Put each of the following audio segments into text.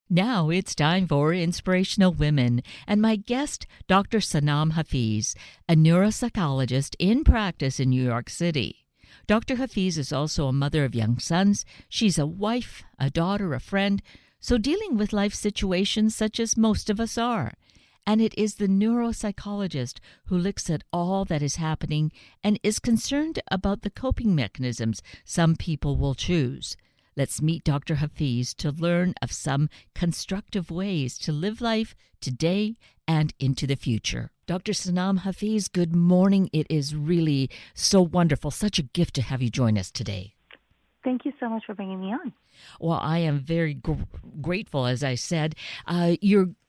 Now it's time for Inspirational Women, and my guest, Dr. Sanam Hafeez, a neuropsychologist in practice in New York City. Dr. Hafeez is also a mother of young sons. She's a wife, a daughter, a friend, so dealing with life situations such as most of us are. And it is the neuropsychologist who looks at all that is happening and is concerned about the coping mechanisms some people will choose. Let's meet Dr. Hafeez to learn of some constructive ways to live life today and into the future. Dr. Sanam Hafeez, good morning. It is really so wonderful, such a gift to have you join us today. Thank you so much for bringing me on. Well, I am very grateful, as I said.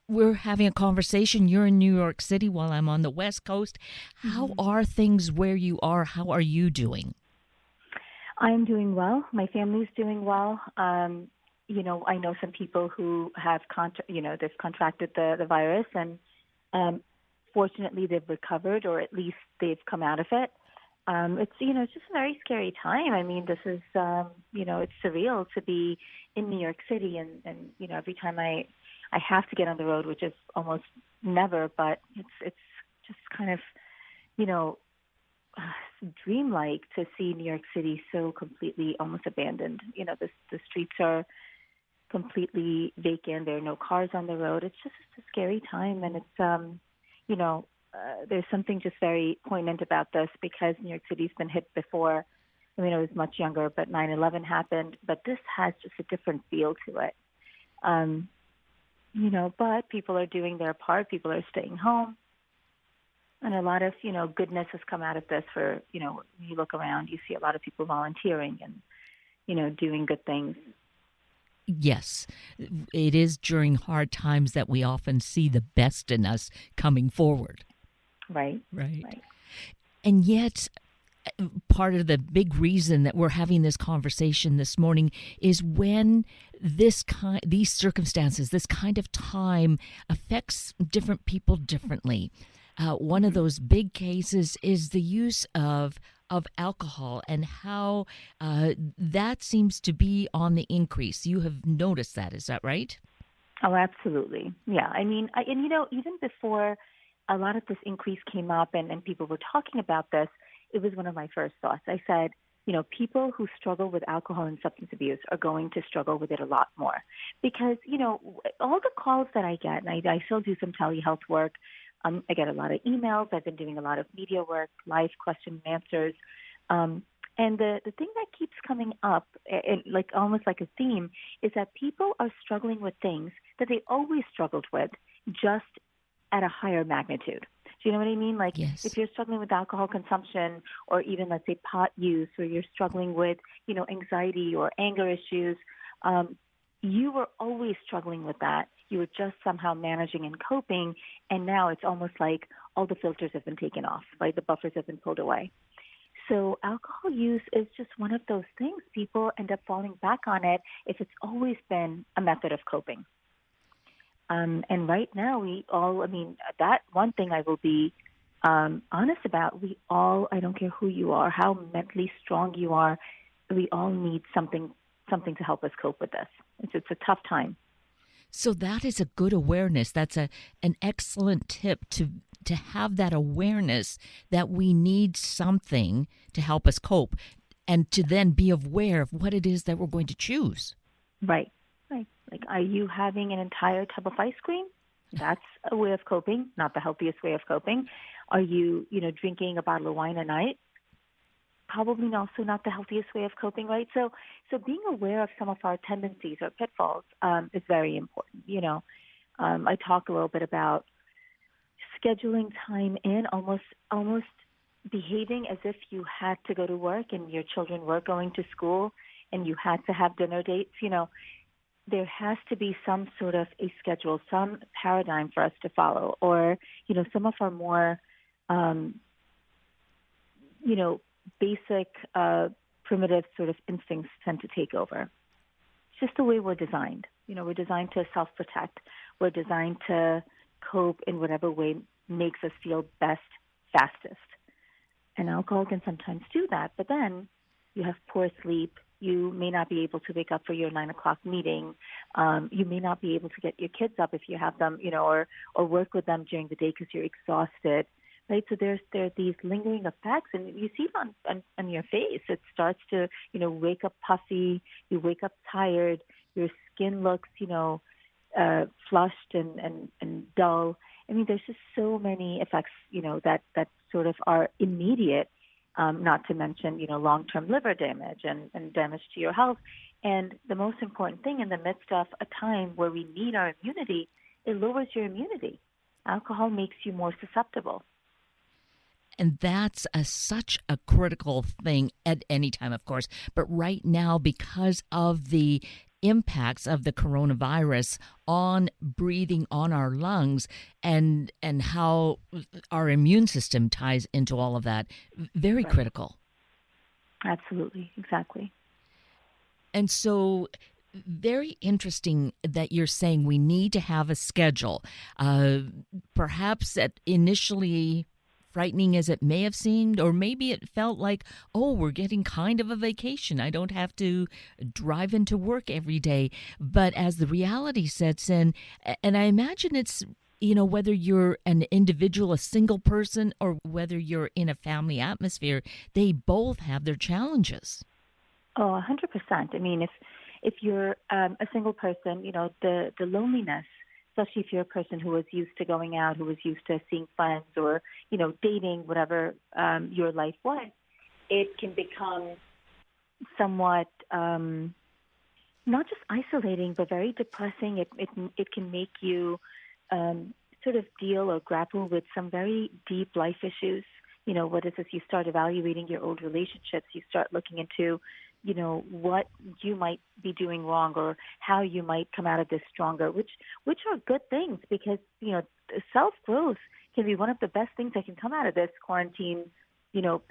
We're having a conversation. You're in New York City while I'm on the West Coast. How are things where you are? How are you doing? I'm doing well. My family's doing well. I know some people who have they've contracted the virus, and fortunately they've recovered, or at least they've come out of it. It's just a very scary time. I mean, this is it's surreal to be in New York City, and every time I have to get on the road, which is almost never, but it's just kind of dreamlike to see New York City so completely almost abandoned. The streets are completely vacant. There are no cars on the road. It's just a scary time, and it's there's something just very poignant about this because New York City's been hit before. I mean, I was much younger, but 9/11 happened. But this has just a different feel to it. But people are doing their part. People are staying home. And a lot of, goodness has come out of this when you look around, you see a lot of people volunteering and, doing good things. Yes, it is during hard times that we often see the best in us coming forward. Right. And yet, part of the big reason that we're having this conversation this morning is when these circumstances, this kind of time affects different people differently. One of those big cases is the use of alcohol and how that seems to be on the increase. You have noticed that, is that right? Oh, absolutely. Yeah. I mean, even before a lot of this increase came up and people were talking about this, it was one of my first thoughts. I said, people who struggle with alcohol and substance abuse are going to struggle with it a lot more because, all the calls that I get, and I still do some telehealth work. I get a lot of emails. I've been doing a lot of media work, live question and answers. And the thing that keeps coming up, almost like a theme, is that people are struggling with things that they always struggled with, just at a higher magnitude. Do you know what I mean? Like, yes. If you're struggling with alcohol consumption or even, let's say, pot use, or you're struggling with, anxiety or anger issues, you were always struggling with that. You were just somehow managing and coping, and now it's almost like all the filters have been taken off, like the buffers have been pulled away. So alcohol use is just one of those things. People end up falling back on it if it's always been a method of coping. And right now, that one thing I will be honest about, I don't care who you are, how mentally strong you are, we all need something to help us cope with this. It's a tough time. So that is a good awareness. That's an excellent tip to have that awareness that we need something to help us cope and to then be aware of what it is that we're going to choose. Right. Like, are you having an entire tub of ice cream? That's a way of coping, not the healthiest way of coping. Are you, drinking a bottle of wine a night? Probably also not the healthiest way of coping, right? So being aware of some of our tendencies or pitfalls is very important. I talk a little bit about scheduling time in, almost behaving as if you had to go to work and your children were going to school and you had to have dinner dates. There has to be some sort of a schedule, some paradigm for us to follow, or some of our more basic, primitive sort of instincts tend to take over. It's just the way we're designed. We're designed to self-protect. We're designed to cope in whatever way makes us feel best, fastest. And alcohol can sometimes do that. But then you have poor sleep, You may not be able to wake up for your 9 o'clock meeting. You may not be able to get your kids up if you have them, or work with them during the day because you're exhausted, right? So there are these lingering effects, and you see it on your face. It starts to, wake up puffy. You wake up tired. Your skin looks, flushed and dull. I mean, there's just so many effects, that sort of are immediate. Not to mention, long-term liver damage and damage to your health. And the most important thing, in the midst of a time where we need our immunity, it lowers your immunity. Alcohol makes you more susceptible. And that's such a critical thing at any time, of course. But right now, because of the impacts of the coronavirus on breathing, on our lungs, and how our immune system ties into all of that, very Right. critical. Absolutely. Exactly. And so, very interesting that you're saying we need to have a schedule. Perhaps initially frightening as it may have seemed, or maybe it felt like, oh, we're getting kind of a vacation. I don't have to drive into work every day. But as the reality sets in, and I imagine it's, whether you're an individual, a single person, or whether you're in a family atmosphere, they both have their challenges. Oh, 100%. I mean, if you're a single person, the loneliness, especially if you're a person who was used to going out, who was used to seeing friends or, dating, whatever your life was, it can become somewhat not just isolating, but very depressing. It can make you sort of deal or grapple with some very deep life issues. What is this? You start evaluating your old relationships. You start looking into what you might be doing wrong or how you might come out of this stronger, which are good things, because, self-growth can be one of the best things that can come out of this quarantine,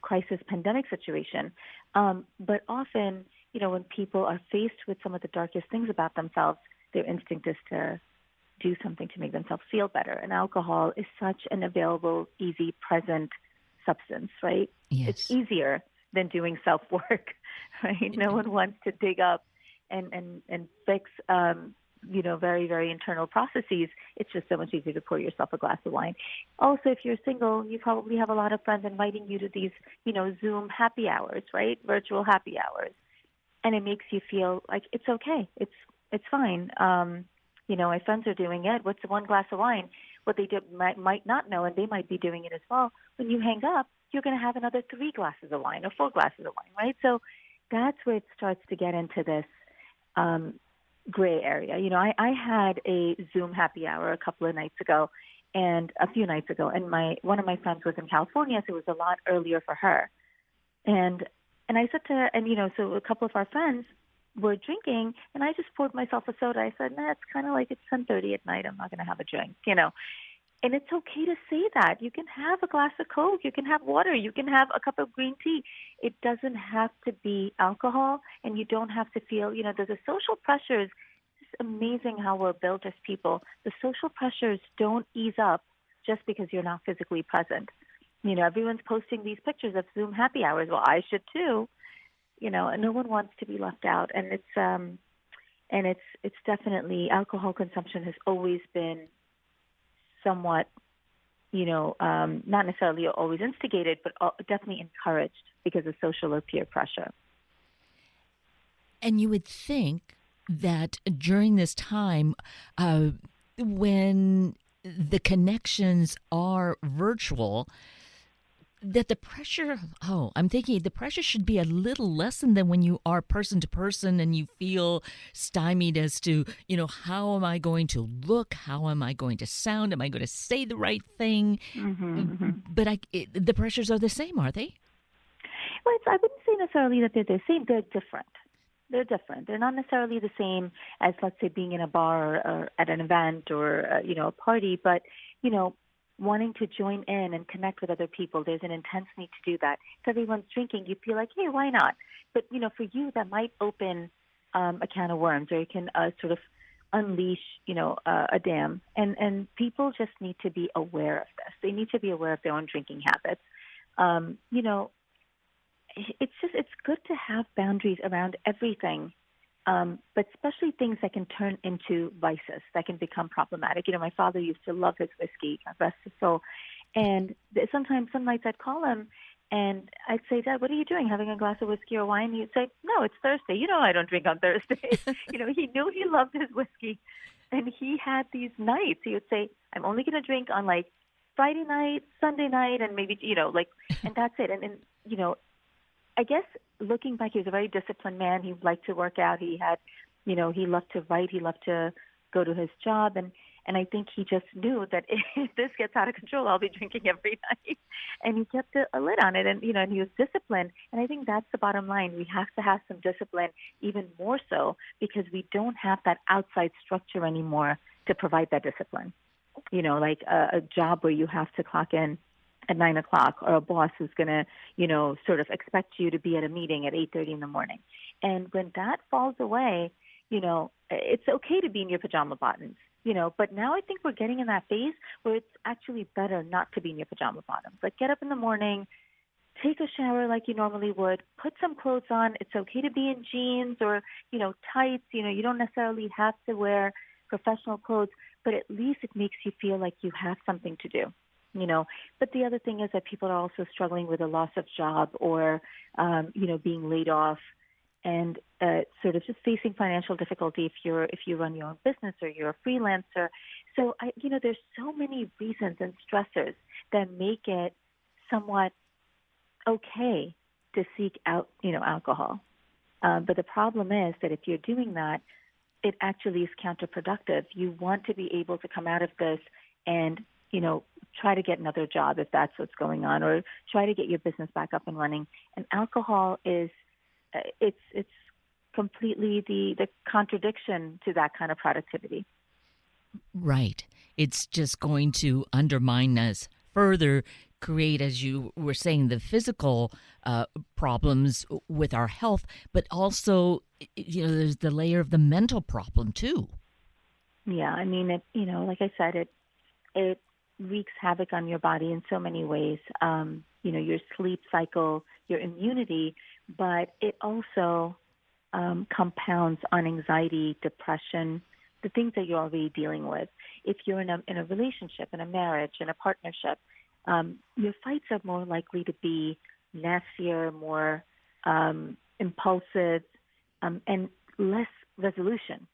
crisis pandemic situation. But often, when people are faced with some of the darkest things about themselves, their instinct is to do something to make themselves feel better. And alcohol is such an available, easy, present substance, right? Yes. It's easier than doing self-work, right? No one wants to dig up and fix, very, very internal processes. It's just so much easier to pour yourself a glass of wine. Also, if you're single, you probably have a lot of friends inviting you to these, Zoom happy hours, right? Virtual happy hours. And it makes you feel like it's okay. It's fine. My friends are doing it. What's one glass of wine? What they might not know, and they might be doing it as well. When you hang up, you're going to have another 3 glasses of wine or 4 glasses of wine, right? So that's where it starts to get into this gray area. I had a Zoom happy hour a few nights ago, and one of my friends was in California, so it was a lot earlier for her. And I said to her, so a couple of our friends were drinking, and I just poured myself a soda. I said, it's kind of like it's 10:30 at night. I'm not going to have a drink, And it's okay to say that. You can have a glass of Coke. You can have water. You can have a cup of green tea. It doesn't have to be alcohol, and you don't have to feel, there's the social pressures. It's amazing how we're built as people. The social pressures don't ease up just because you're not physically present. Everyone's posting these pictures of Zoom happy hours. Well, I should too. And no one wants to be left out. And it's definitely, alcohol consumption has always been somewhat, not necessarily always instigated, but definitely encouraged because of social or peer pressure. And you would think that during this time, when the connections are virtual, that the pressure, I'm thinking the pressure should be a little lessened than when you are person to person and you feel stymied as to, how am I going to look? How am I going to sound? Am I going to say the right thing? But the pressures are the same, are they? Well, I wouldn't say necessarily that they're the same. They're different. They're not necessarily the same as, let's say, being in a bar or at an event or, a party, but, wanting to join in and connect with other people. There's an intense need to do that. If everyone's drinking, you feel like, hey, why not? But, for you, that might open a can of worms, or it can sort of unleash, a dam. And people just need to be aware of this. They need to be aware of their own drinking habits. it's good to have boundaries around everything, but especially things that can turn into vices, that can become problematic. My father used to love his whiskey, God rest his soul. And sometimes, some nights I'd call him and I'd say, Dad, what are you doing? Having a glass of whiskey or wine? He'd say, no, it's Thursday. I don't drink on Thursdays. He knew he loved his whiskey. And he had these nights. He would say, I'm only going to drink on like Friday night, Sunday night, and maybe, and that's it. And I guess looking back, he was a very disciplined man. He liked to work out. He had, he loved to write. He loved to go to his job. And I think he just knew that if this gets out of control, I'll be drinking every night. And he kept a lid on it. And he was disciplined. And I think that's the bottom line. We have to have some discipline, even more so, because we don't have that outside structure anymore to provide that discipline. Like a job where you have to clock in at 9 o'clock, or a boss who's going to, sort of expect you to be at a meeting at 8:30 in the morning. And when that falls away, it's okay to be in your pajama bottoms, but now I think we're getting in that phase where it's actually better not to be in your pajama bottoms. Like, get up in the morning, take a shower like you normally would, put some clothes on. It's okay to be in jeans or, tights. You don't necessarily have to wear professional clothes, but at least it makes you feel like you have something to do. But the other thing is that people are also struggling with a loss of job or, being laid off, and sort of just facing financial difficulty if you run your own business or you're a freelancer. So there's so many reasons and stressors that make it somewhat okay to seek out alcohol. But the problem is that if you're doing that, it actually is counterproductive. You want to be able to come out of this and try to get another job if that's what's going on, or try to get your business back up and running. And alcohol is, it's completely the contradiction to that kind of productivity. Right. It's just going to undermine us further, create, as you were saying, the physical problems with our health, but also, there's the layer of the mental problem too. Yeah, I mean, like I said, it wreaks havoc on your body in so many ways. Your sleep cycle, your immunity, but it also compounds on anxiety, depression, the things that you're already dealing with. If you're in a relationship, in a marriage, in a partnership, your fights are more likely to be nastier, more impulsive, and less resolution.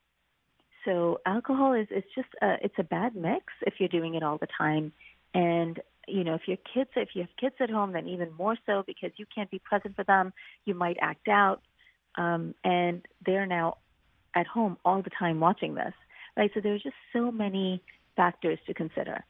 So alcohol is just it's a bad mix if you're doing it all the time. And if you have kids at home, then even more so, because you can't be present for them. You might act out, and they're now at home all the time watching this, right? So there's just so many factors to consider.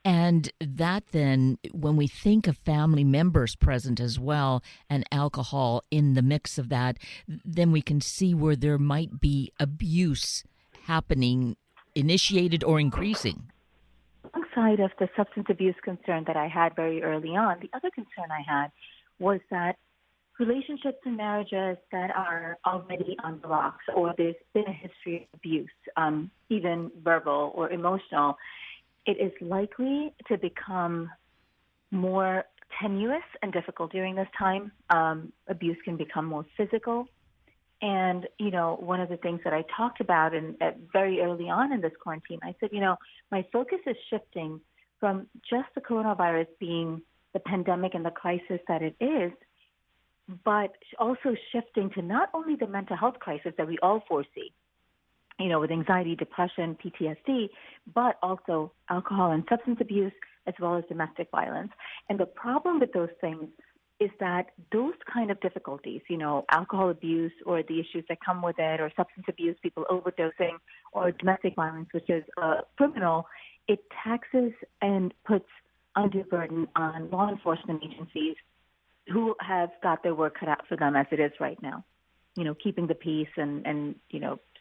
And that then, when we think of family members present as well and alcohol in the mix of that, then we can see where there might be abuse happening, initiated or increasing. Alongside of the substance abuse concern that I had very early on, the other concern I had was that relationships and marriages that are already on the rocks, or there's been a history of abuse, even verbal or emotional, it is likely to become more tenuous and difficult during this time. Abuse can become more physical. And, one of the things that I talked about very early on in this quarantine, I said, my focus is shifting from just the coronavirus being the pandemic and the crisis that it is, but also shifting to not only the mental health crisis that we all foresee, with anxiety, depression, PTSD, but also alcohol and substance abuse, as well as domestic violence. And the problem with those things is that those kind of difficulties, alcohol abuse or the issues that come with it, or substance abuse, people overdosing, or domestic violence, which is criminal, it taxes and puts undue burden on law enforcement agencies who have got their work cut out for them as it is right now, keeping the peace and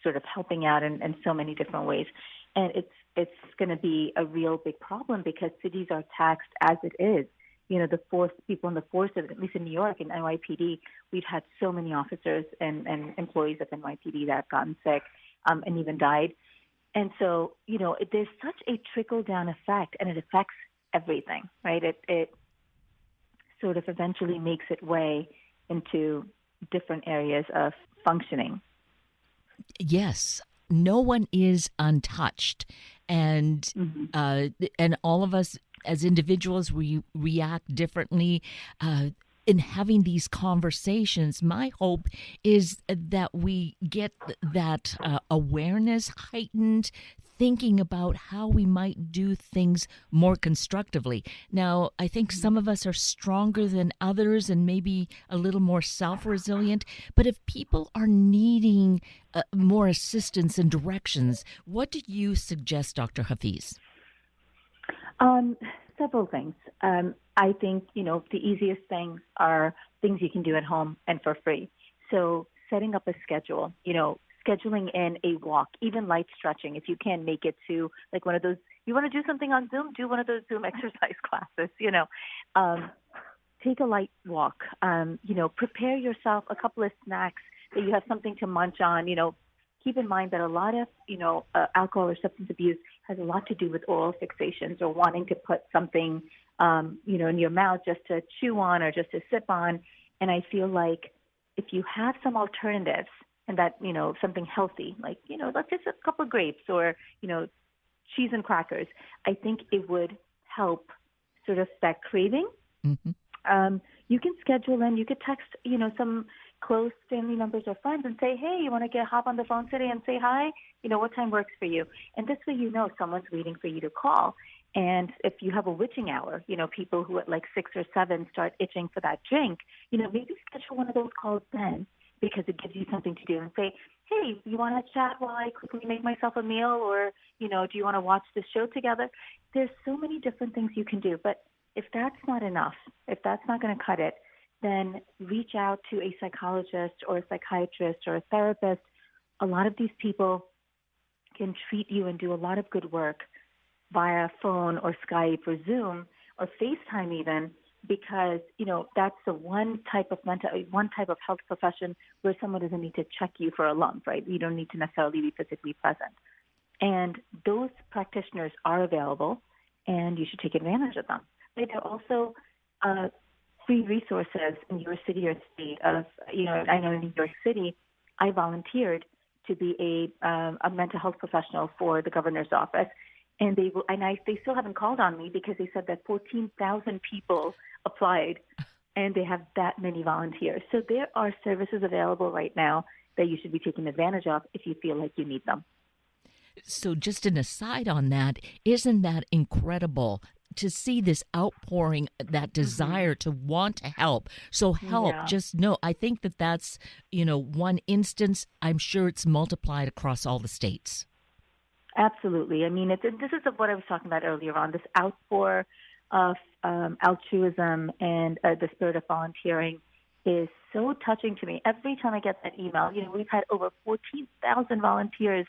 sort of helping out in so many different ways. And it's going to be a real big problem because cities are taxed as it is. The people in the force, at least in New York and NYPD, we've had so many officers and employees of NYPD that have gotten sick and even died. And so, there's such a trickle-down effect, and it affects everything, right? sort of eventually makes its way into different areas of functioning. Yes, no one is untouched, and Mm-hmm. and all of us as individuals we react differently. In having these conversations, my hope is that we get that awareness heightened, thinking about how we might do things more constructively. Now, I think some of us are stronger than others and maybe a little more self resilient, but if people are needing more assistance and directions, what do you suggest, Dr. Hafeez? Several things. I think, the easiest things are things you can do at home and for free. So setting up a schedule, scheduling in a walk, even light stretching. If you can't make it to like one of those, you want to do something on Zoom, do one of those Zoom exercise classes, take a light walk, prepare yourself a couple of snacks that you have something to munch on, keep in mind that a lot of, alcohol or substance abuse has a lot to do with oral fixations or wanting to put something, in your mouth just to chew on or just to sip on. And I feel like if you have some alternatives and that, something healthy, like, let's just a couple of grapes or, cheese and crackers, I think it would help sort of that craving. Mm-hmm. You can schedule in, you could text, some close family members or friends and say, hey, you want to hop on the phone today and say hi? What time works for you? And this way, someone's waiting for you to call. And if you have a witching hour, people who at like 6 or 7 start itching for that drink, maybe schedule one of those calls then because it gives you something to do and say, hey, you want to chat while I quickly make myself a meal or, do you want to watch this show together? There's so many different things you can do. But if that's not enough, if that's not going to cut it, then reach out to a psychologist or a psychiatrist or a therapist. A lot of these people can treat you and do a lot of good work via phone or Skype or Zoom or FaceTime even, because, that's the one type of health profession where someone doesn't need to check you for a lump, right? You don't need to necessarily be physically present. And those practitioners are available, and you should take advantage of them. But there are also free resources in your city or state of, I know in New York City, I volunteered to be a mental health professional for the governor's office. And they still haven't called on me because they said that 14,000 people applied and they have that many volunteers. So there are services available right now that you should be taking advantage of if you feel like you need them. So just an aside on that, isn't that incredible to see this outpouring, that desire to want to help? So help, just know, I think that's, one instance. I'm sure it's multiplied across all the states. Absolutely. I mean, this is what I was talking about earlier on, this outpour of altruism and the spirit of volunteering is so touching to me. Every time I get that email, we've had over 14,000 volunteers,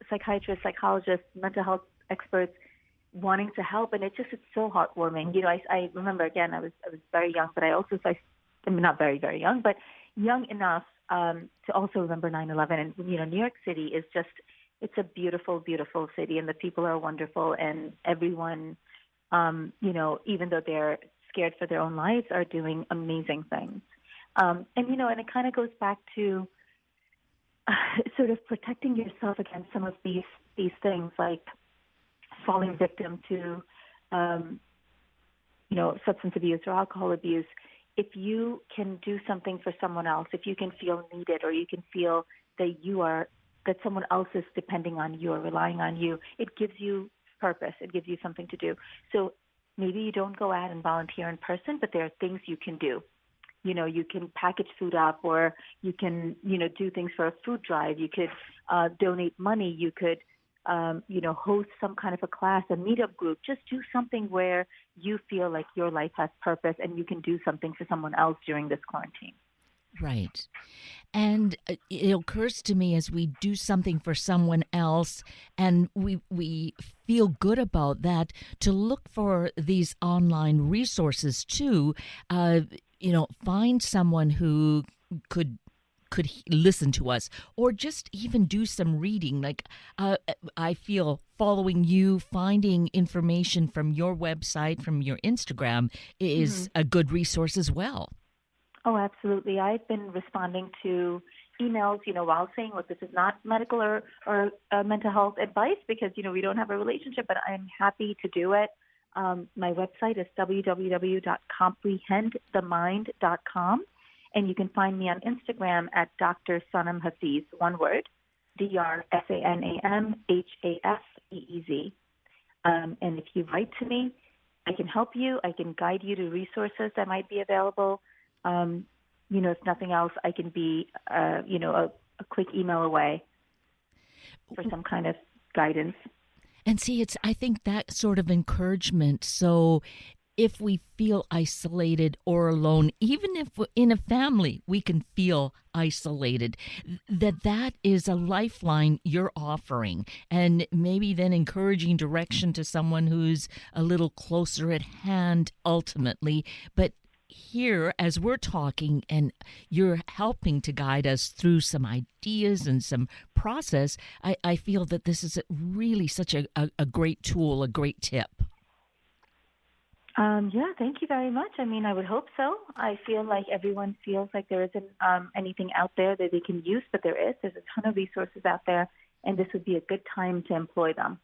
psychiatrists, psychologists, mental health experts wanting to help. And it's so heartwarming. I remember, again, I was very young, but I'm not very, very young, but young enough to also remember 9/11. And, New York City is it's a beautiful, beautiful city, and the people are wonderful, and everyone, even though they're scared for their own lives, are doing amazing things. And it kind of goes back to sort of protecting yourself against some of these things, like falling victim to, substance abuse or alcohol abuse. If you can do something for someone else, if you can feel needed, or you can feel that someone else is depending on you or relying on you, it gives you purpose. It gives you something to do. So maybe you don't go out and volunteer in person, but there are things you can do. You can package food up, or you can, do things for a food drive. You could donate money. You could, host some kind of a class, a meetup group. Just do something where you feel like your life has purpose and you can do something for someone else during this quarantine. Right. And it occurs to me, as we do something for someone else and we feel good about that, to look for these online resources too. Find someone who could could listen to us, or just even do some reading. Like I feel following you, finding information from your website, from your Instagram, is a good resource as well. Oh, absolutely. I've been responding to emails, while saying, look, this is not medical or mental health advice because, we don't have a relationship, but I'm happy to do it. My website is www.comprehendthemind.com, and you can find me on Instagram at Dr. Sanam Hafeez, one word, DrSanamHafeez. And if you write to me, I can help you. I can guide you to resources that might be available. If nothing else, I can be, a quick email away for some kind of guidance. And see, I think that sort of encouragement. So if we feel isolated or alone, even if we're in a family, we can feel isolated, that is a lifeline you're offering, and maybe then encouraging direction to someone who's a little closer at hand ultimately. But here, as we're talking and you're helping to guide us through some ideas and some process, I feel that this is really such a great tool, a great tip. Thank you very much. I mean, I would hope so. I feel like everyone feels like there isn't anything out there that they can use, but there is. There's a ton of resources out there, and this would be a good time to employ them.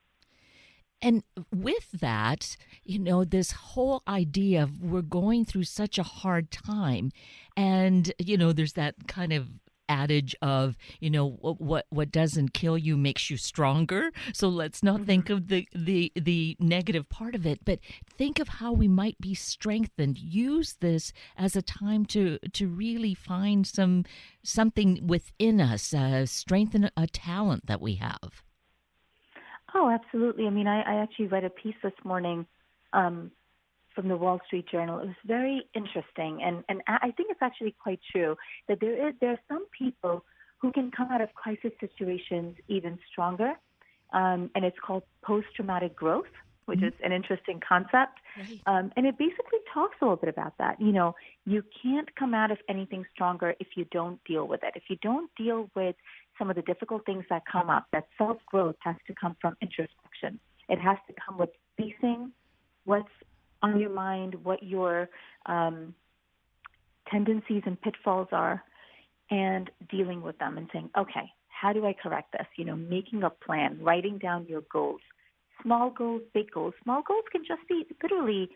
And with that, this whole idea of we're going through such a hard time, and, there's that kind of adage of, what doesn't kill you makes you stronger. So let's not think of the negative part of it, but think of how we might be strengthened. Use this as a time to really find something within us, strengthen a talent that we have. Oh, absolutely. I mean, I actually read a piece this morning from the Wall Street Journal. It was very interesting, and I think it's actually quite true that there are some people who can come out of crisis situations even stronger, and it's called post-traumatic growth, which is an interesting concept. Right. And it basically talks a little bit about that. You can't come out of anything stronger if you don't deal with it. If you don't deal with some of the difficult things that come up, that self-growth has to come from introspection. It has to come with facing what's on your mind, what your tendencies and pitfalls are, and dealing with them and saying, okay, how do I correct this? Making a plan, writing down your goals. Small goals, big goals. Small goals can just be literally,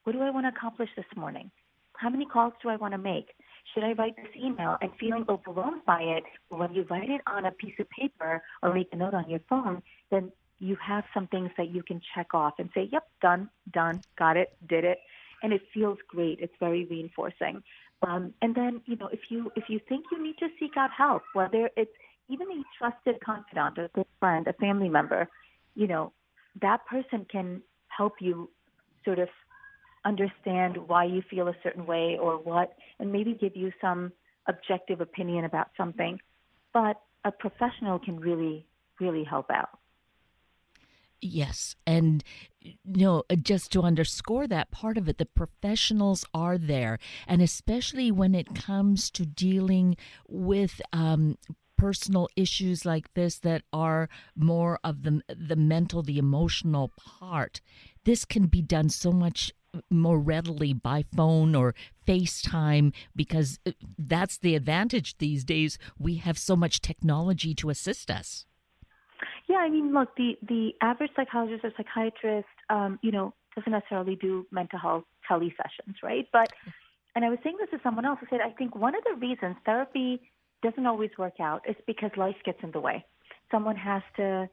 what do I want to accomplish this morning? How many calls do I want to make? Should I write this email? And feeling overwhelmed by it, when you write it on a piece of paper or make a note on your phone, then you have some things that you can check off and say, yep, done, got it, did it. And it feels great. It's very reinforcing. And then, if you think you need to seek out help, whether it's even a trusted confidant, a good friend, a family member, that person can help you sort of understand why you feel a certain way or what, and maybe give you some objective opinion about something. But a professional can really, really help out. Yes. And, just to underscore that part of it, the professionals are there. And especially when it comes to dealing with personal issues like this that are more of the mental, the emotional part, this can be done so much more readily by phone or FaceTime, because that's the advantage these days. We have so much technology to assist us. Yeah, I mean, look, the average psychologist or psychiatrist, doesn't necessarily do mental health tele sessions, right? And I was saying this to someone else. I said, I think one of the reasons therapy doesn't always work out is because life gets in the way. Someone has to,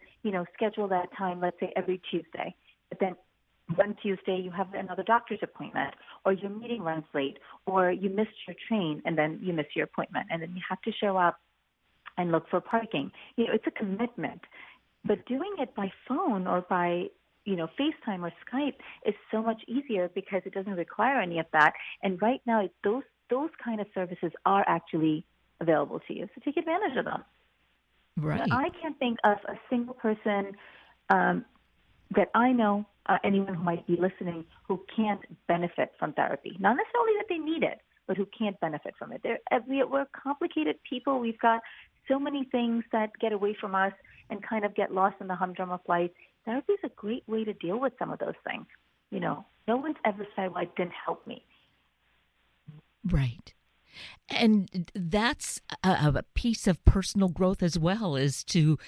schedule that time, let's say every Tuesday. But then one Tuesday you have another doctor's appointment, or your meeting runs late, or you missed your train and then you miss your appointment. And then you have to show up and look for parking. It's a commitment. But doing it by phone or by, FaceTime or Skype is so much easier because it doesn't require any of that. And right now, those kind of services are actually available to you. So take advantage of them. Right. I can't think of a single person that I know, anyone who might be listening, who can't benefit from therapy. Not necessarily that they need it, but who can't benefit from it. We're complicated people. We've got so many things that get away from us and kind of get lost in the humdrum of life. Therapy is a great way to deal with some of those things. No one's ever said, well, it didn't help me. Right. And that's a piece of personal growth as well, is to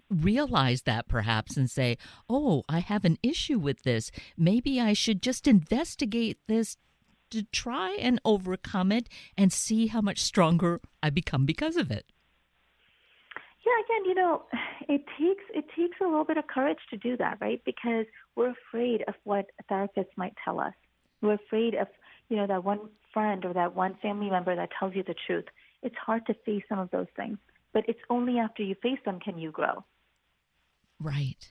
realize that perhaps and say, oh, I have an issue with this. Maybe I should just investigate this to try and overcome it and see how much stronger I become because of it. Yeah, again, it takes a little bit of courage to do that, right? Because we're afraid of what a therapist might tell us. We're afraid of, that one friend or that one family member that tells you the truth. It's hard to face some of those things, but it's only after you face them can you grow. Right.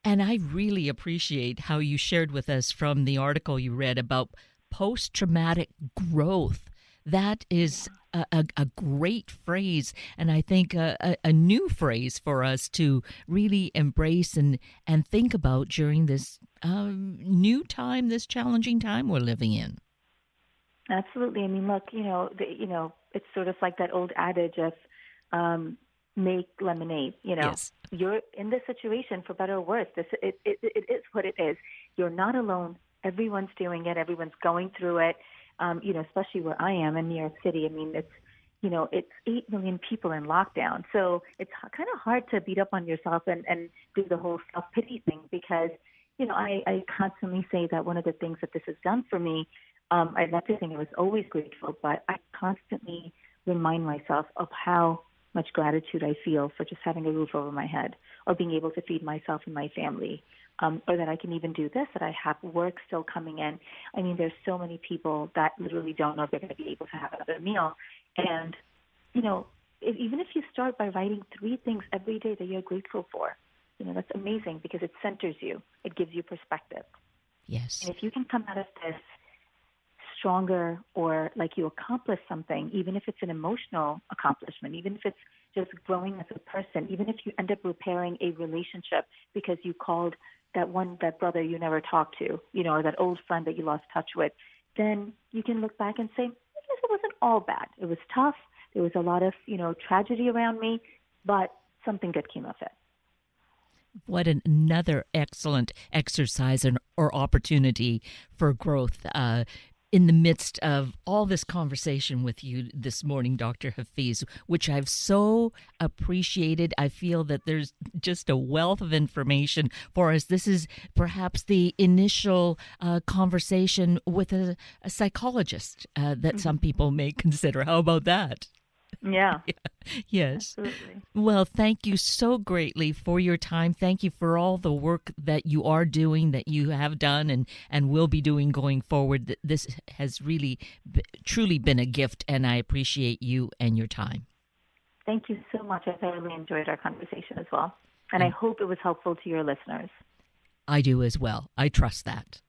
And I really appreciate how you shared with us from the article you read about post-traumatic growth. That is a great phrase, and I think a new phrase for us to really embrace and think about during this new time, this challenging time we're living in. Absolutely. I mean, look, it's sort of like that old adage of make lemonade. Yes. You're in this situation, for better or worse. It is what it is. You're not alone. Everyone's doing it. Everyone's going through it. Especially where I am in New York City. I mean, it's 8 million people in lockdown. So it's kind of hard to beat up on yourself and do the whole self-pity thing because, I constantly say that one of the things that this has done for me, I'd love to think I was always grateful, but I constantly remind myself of how much gratitude I feel for just having a roof over my head or being able to feed myself and my family. Or that I can even do this, that I have work still coming in. I mean, there's so many people that literally don't know if they're going to be able to have another meal. And, even if you start by writing 3 things every day that you're grateful for, that's amazing because it centers you. It gives you perspective. Yes. And if you can come out of this stronger or like you accomplish something, even if it's an emotional accomplishment, even if it's just growing as a person, even if you end up repairing a relationship because you called that brother you never talked to, or that old friend that you lost touch with, then you can look back and say, I guess it wasn't all bad. It was tough. There was a lot of, tragedy around me, but something good came of it. What another excellent exercise or opportunity for growth in the midst of all this conversation with you this morning, Dr. Hafeez, which I've so appreciated. I feel that there's just a wealth of information for us. This is perhaps the initial conversation with a psychologist that some people may consider. How about that? Yeah. Yes. Absolutely. Well, thank you so greatly for your time. Thank you for all the work that you are doing, that you have done and will be doing going forward. This has really, truly been a gift, and I appreciate you and your time. Thank you so much. I thoroughly enjoyed our conversation as well. And I hope it was helpful to your listeners. I do as well. I trust that.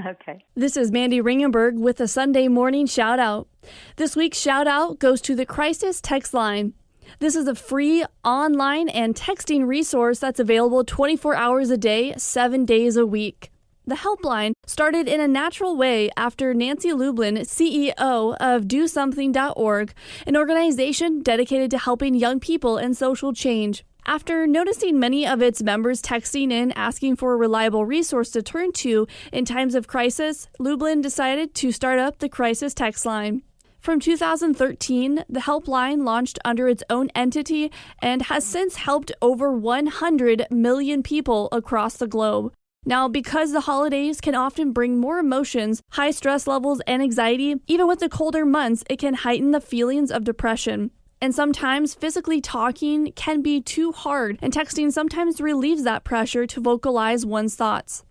Okay. This is Mandy Ringenberg with a Sunday morning shout out. This week's shout out goes to the Crisis Text Line. This is a free online and texting resource that's available 24 hours a day, 7 days a week. The helpline started in a natural way after Nancy Lublin, CEO of DoSomething.org, an organization dedicated to helping young people and social change. After noticing many of its members texting in asking for a reliable resource to turn to in times of crisis, Lublin decided to start up the Crisis Text Line. From 2013, the helpline launched under its own entity and has since helped over 100 million people across the globe. Now, because the holidays can often bring more emotions, high stress levels, and anxiety, even with the colder months, it can heighten the feelings of depression. And sometimes physically talking can be too hard, and texting sometimes relieves that pressure to vocalize one's thoughts.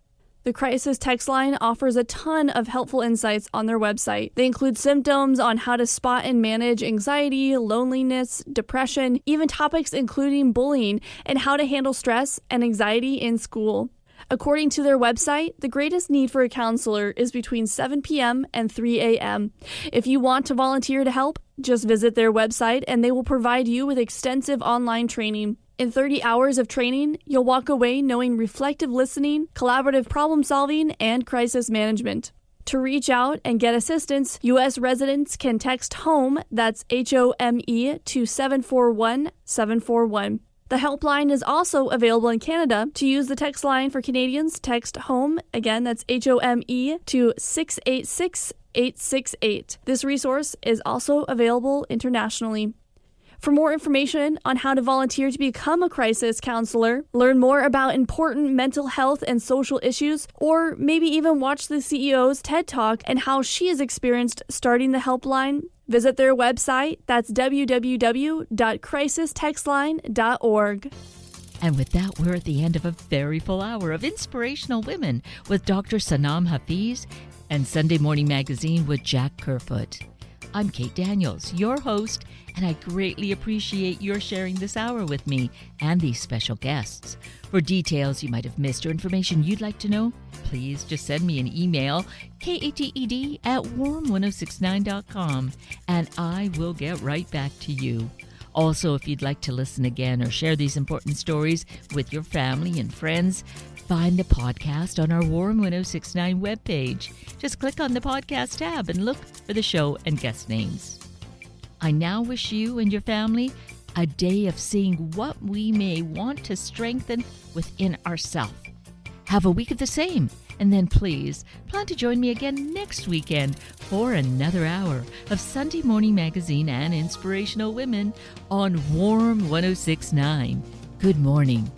The Crisis Text Line offers a ton of helpful insights on their website. They include symptoms on how to spot and manage anxiety, loneliness, depression, even topics including bullying and how to handle stress and anxiety in school. According to their website, the greatest need for a counselor is between 7 p.m. and 3 a.m. If you want to volunteer to help, just visit their website and they will provide you with extensive online training. In 30 hours of training, you'll walk away knowing reflective listening, collaborative problem solving, and crisis management. To reach out and get assistance, U.S. residents can text HOME, that's HOME, to 741-741. The helpline is also available in Canada. To use the text line for Canadians, text HOME, again, that's HOME, to 686-868. This resource is also available internationally. For more information on how to volunteer to become a crisis counselor, learn more about important mental health and social issues, or maybe even watch the CEO's TED Talk and how she has experienced starting the helpline, visit their website. That's www.crisistextline.org. And with that, we're at the end of a very full hour of Inspirational Women with Dr. Sanam Hafeez and Sunday Morning Magazine with Jack Kerfoot. I'm Kate Daniels, your host, and I greatly appreciate your sharing this hour with me and these special guests. For details you might have missed or information you'd like to know, please just send me an email, kated@warm1069.com, and I will get right back to you. Also, if you'd like to listen again or share these important stories with your family and friends, find the podcast on our Warm 1069 webpage. Just click on the podcast tab and look for the show and guest names. I now wish you and your family a day of seeing what we may want to strengthen within ourselves. Have a week of the same, and then please plan to join me again next weekend for another hour of Sunday Morning Magazine and Inspirational Women on Warm 1069. Good morning.